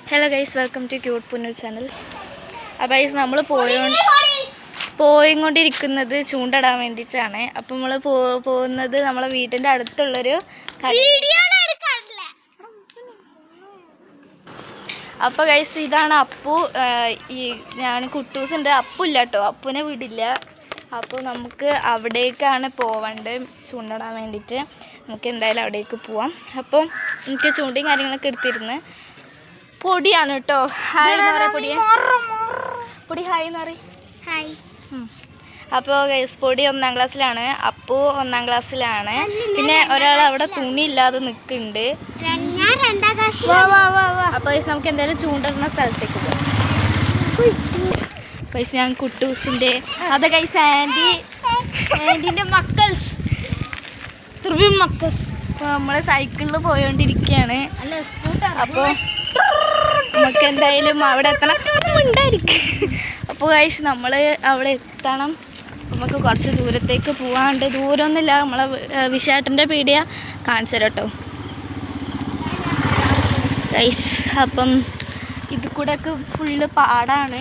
Hello guys, welcome to cute Punnoor channel. അപ്പോൾ guys നമ്മൾ പോയിക്കൊണ്ടിരിക്കുന്നത് ചൂണ്ടടാൻ വേണ്ടിയിട്ടാണ്. അപ്പോൾ നമ്മൾ പോകുന്നത് നമ്മളെ വീട്ടിൻ്റെ അടുത്തുള്ളൊരു അപ്പോൾ ഗൈസ് ഇതാണ് അപ്പു. ഞാൻ കുട്ടൂസുണ്ട്, അപ്പു ഇല്ല കേട്ടോ, അപ്പുവിനെ വിടില്ല. അപ്പോൾ നമുക്ക് അവിടേക്കാണ് പോവേണ്ടത് ചൂണ്ടടാൻ വേണ്ടിയിട്ട്. നമുക്ക് എന്തായാലും അവിടേക്ക് പോവാം. അപ്പം എനിക്ക് ചൂണ്ടയും കാര്യങ്ങളൊക്കെ എടുത്തിരുന്ന് പൊടിയാണ് കേട്ടോ. ഹായ് എന്ന് പറയാം, പൊടി ഹായ് എന്ന് പറയും. ഹായ്. അപ്പോൾ ഗൈസ് പൊടി 1ാം ക്ലാസ്സിലാണ്, അപ്പു 1ാം ക്ലാസ്സിലാണ്. പിന്നെ ഒരാൾ അവിടെ തുണി ഇല്ലാതെ നിൽക്കുന്നുണ്ട്. അപ്പോൾ ഗൈസ് നമുക്ക് എന്തായാലും ചൂണ്ടിടുന്ന സ്ഥലത്തേക്ക് പോകാം. ഗൈസ് ഞാൻ കുട്ടൂസിൻ്റെ അതെ ഗൈസ് ആൻറ്റീൻ്റെ മക്കൾസ് മക്കൾസ്. അപ്പോൾ നമ്മൾ സൈക്കിളിൽ പോയോണ്ടിരിക്കുകയാണ്. അപ്പോൾ നമുക്ക് എന്തായാലും അവിടെ എത്തണം ഉണ്ടായിരിക്കും. അപ്പോൾ ഗൈസ് നമ്മൾ അവിടെ എത്തണം. നമുക്ക് കുറച്ച് ദൂരത്തേക്ക് പോകാണ്ട്, ദൂരമൊന്നുമില്ല, നമ്മളെ വിശാട്ടൻ്റെ പീടിയ കാണിച്ചു തരാം കേട്ടോ ഗൈസ്. അപ്പം ഇത് കൂടെയൊക്കെ ഫുള്ള് പാടാണ്,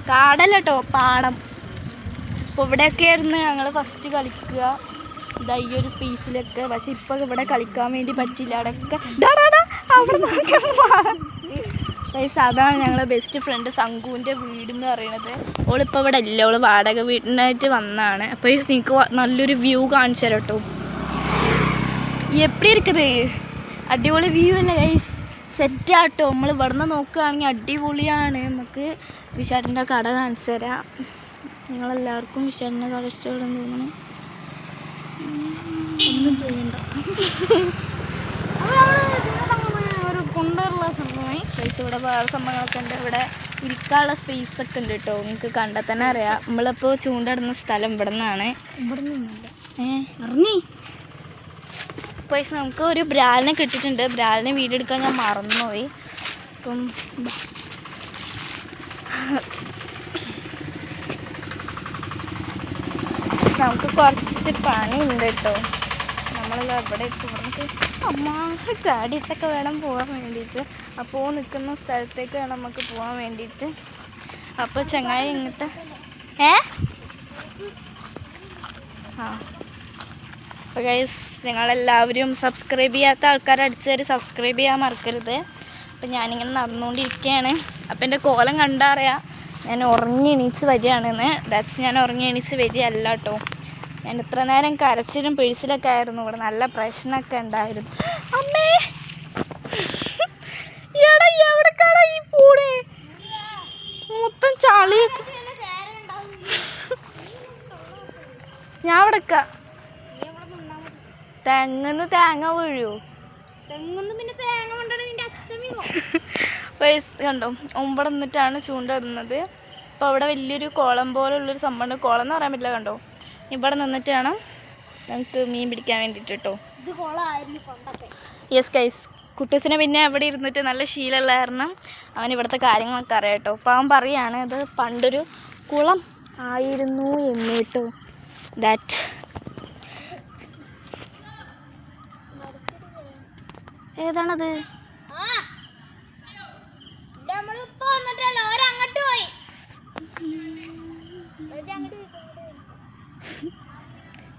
കാടല്ല കേട്ടോ, പാടം. അപ്പോൾ ഇവിടെയൊക്കെ ആയിരുന്നു ഞങ്ങൾ ഫസ്റ്റ് കളിക്കുക, ഇതാ ഈ ഒരു സ്പേസിലൊക്കെ. പക്ഷെ ഇപ്പോൾ ഇവിടെ കളിക്കാൻ വേണ്ടി പറ്റില്ല, അവിടെയൊക്കെ അവിടെ ഗൈസ് അതാണ് ഞങ്ങളെ ബെസ്റ്റ് ഫ്രണ്ട് സംഗുവിൻ്റെ വീടെന്ന് പറയുന്നത്. ഓളിപ്പോൾ ഇവിടെ ഇല്ല, ഓള് വാടക വീടിനായിട്ട് വന്നതാണ്. അപ്പോൾ ഈ നിങ്ങൾക്ക് നല്ലൊരു വ്യൂ കാണിച്ചു തരാം കേട്ടോ. എപ്പടി ഇരിക്കുന്നത്, അടിപൊളി വ്യൂ അല്ലേ ഗൈസ്, സെറ്റാട്ടോ. നമ്മൾ ഇവിടെ നിന്ന് നോക്കുകയാണെങ്കിൽ അടിപൊളിയാണ്. നമുക്ക് വിശാലിൻ്റെ കട കാണിച്ചു തരാം. നിങ്ങളെല്ലാവർക്കും വിശാലിൻ്റെ കട ഇഷ്ടപ്പെടുന്നു തോന്നുന്നു. ഒന്നും ചെയ്യണ്ട, ഒരു കൊണ്ടുള്ള സംഭവമായി സ്പേസ്. ഇവിടെ വേറെ സംഭവങ്ങളൊക്കെ ഉണ്ട്, ഇവിടെ ഇരിക്കാനുള്ള സ്പേസ് ഒക്കെ ഉണ്ട് കേട്ടോ. നിങ്ങൾക്ക് കണ്ടാൽ തന്നെ അറിയാം. നമ്മളിപ്പോൾ ചൂണ്ടിടുന്ന സ്ഥലം ഇവിടെ നിന്നാണ്. ഇറങ്ങി പൈസ നമുക്ക് ഒരു ബ്രാലിനെ കിട്ടിയിട്ടുണ്ട്. ബ്രാലിനെ വീഡിയോ എടുക്കാൻ ഞാൻ മറന്നുപോയി. അപ്പം നമുക്ക് കുറച്ച് പണിയുണ്ട് കേട്ടോ. നമ്മളെല്ലാം ഇവിടെ നമുക്ക് ചാടിയിട്ടൊക്കെ വേണം പോകാൻ വേണ്ടിയിട്ട്. അപ്പോൾ നിൽക്കുന്ന സ്ഥലത്തേക്ക് വേണം നമുക്ക് പോകാൻ വേണ്ടിയിട്ട്. അപ്പോൾ ചങ്ങായി ഇങ്ങോട്ട് അപ്പോൾ ഗൈസ് നിങ്ങളെല്ലാവരും സബ്സ്ക്രൈബ് ചെയ്യാത്ത ആൾക്കാർ അടിച്ചേരി സബ്സ്ക്രൈബ് ചെയ്യാൻ മറക്കരുത്. അപ്പോൾ ഞാനിങ്ങനെ നടന്നുകൊണ്ടിരിക്കുകയാണ്. അപ്പോൾ എൻ്റെ കോലം കണ്ടറിയാം ഞാൻ ഉറങ്ങി എണീച്ച് വരികയാണെന്ന്. ഞാൻ ഉറങ്ങി എണീച്ച് വരികയല്ല കേട്ടോ. ഞാൻ ഇത്ര നേരം കരച്ചിലും പിഴിച്ചിലൊക്കെ ആയിരുന്നു. ഇവിടെ നല്ല പ്രശ്നമൊക്കെ ഉണ്ടായിരുന്നു. അമ്മേ എടാ എവിടെക്കാടാ ഈ പൂടെ മൊത്തം ചളിയൊക്കെ. ഞാൻ എവിടെക്ക തെങ്ങന്ന് തേങ്ങ വീഴുമോ? പൈസ കണ്ടോ, ഇവിടെ നിന്നിട്ടാണ് ചൂണ്ടിടുന്നത്. അപ്പോൾ അവിടെ വലിയൊരു കുളം പോലുള്ളൊരു സംഭവമുണ്ട്. കുളം എന്ന് പറയാൻ പറ്റില്ല, കണ്ടോ. ഇവിടെ നിന്നിട്ട് വേണം നമുക്ക് മീൻ പിടിക്കാൻ വേണ്ടിയിട്ട് കേട്ടോ. യെസ് ഗൈസ്, കുട്ടൂസിനെ പിന്നെ അവിടെ ഇരുന്നിട്ട് നല്ല ശീലമുള്ള കാരണം അവൻ ഇവിടുത്തെ കാര്യങ്ങളൊക്കെ അറിയാം കേട്ടോ. അപ്പോൾ അവൻ പറയുകയാണ് ഇത് പണ്ടൊരു കുളം ആയിരുന്നു എന്ന് കേട്ടോ. ദാറ്റ് ഏതാണത്?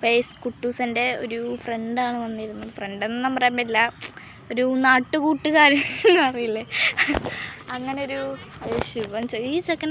ഫേസ് കുട്ടൂസൻ്റെ ഒരു ഫ്രണ്ടാണ് വന്നിരുന്നത്. ഫ്രണ്ടെന്നും പറയാൻ പറ്റില്ല, ഒരു നാട്ടുകൂട്ടുകാരൻ അറിയില്ലേ, അങ്ങനെ ഒരു ശിവൻ ഈ ചെക്കൻ